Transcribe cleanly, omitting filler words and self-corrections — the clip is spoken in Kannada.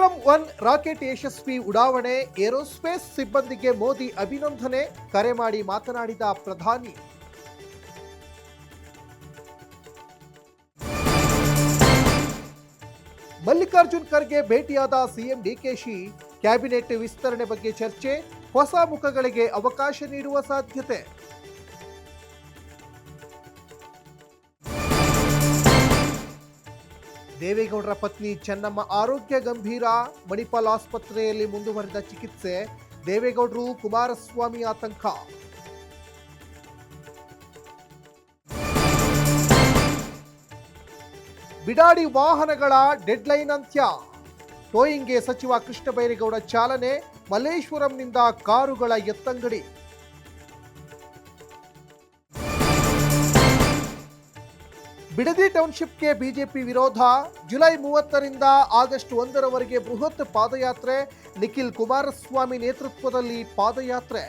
ವಿಕ್ರಮ್-1 ರಾಕೆಟ್ ಯಶಸ್ವಿ ಉಡಾವಣೆ, ಏರೋಸ್ಪೇಸ್ ಸಿಬ್ಬಂದಿಗೆ ಮೋದಿ ಅಭಿನಂದನೆ, ಕರೆ ಮಾಡಿ ಮಾತನಾಡಿದ ಪ್ರಧಾನಿ. ಮಲ್ಲಿಕಾರ್ಜುನ್ ಖರ್ಗೆ ಭೇಟಿಯಾದ ಸಿಎಂ ಡಿಕೆಶಿ, ಕ್ಯಾಬಿನೆಟ್ ವಿಸ್ತರಣೆ ಬಗ್ಗೆ ಚರ್ಚೆ, ಹೊಸ ಮುಖಗಳಿಗೆ ಅವಕಾಶ ನೀಡುವ ಸಾಧ್ಯತೆ. ದೇವೇಗೌಡರ ಪತ್ನಿ ಚೆನ್ನಮ್ಮ ಆರೋಗ್ಯ ಗಂಭೀರ, ಮಣಿಪಾಲ್ ಆಸ್ಪತ್ರೆಯಲ್ಲಿ ಮುಂದುವರೆದ ಚಿಕಿತ್ಸೆ, ದೇವೇಗೌಡರು ಕುಮಾರಸ್ವಾಮಿ ಆತಂಕ. ಬಿಡಾಡಿ ವಾಹನಗಳ ಡೆಡ್ಲೈನ್ ಅಂತ್ಯ, ಟೋಯಿಂಗ್ಗೆ ಸಚಿವ ಕೃಷ್ಣ ಬೈರೇಗೌಡ ಚಾಲನೆ, ಮಲ್ಲೇಶ್ವರಂನಿಂದ ಕಾರುಗಳ ಎತ್ತಂಗಡಿ. ಬಿಡದಿ ಟೌನ್ಶಿಪ್ಗೆ ಬಿಜೆಪಿ ವಿರೋಧ, ಜುಲೈ 30ರಿಂದ ಆಗಸ್ಟ್ 1ರವರೆಗೆ ಬೃಹತ್ ಪಾದಯಾತ್ರೆ, ನಿಖಿಲ್ ಕುಮಾರಸ್ವಾಮಿ ನೇತೃತ್ವದಲ್ಲಿ ಪಾದಯಾತ್ರೆ.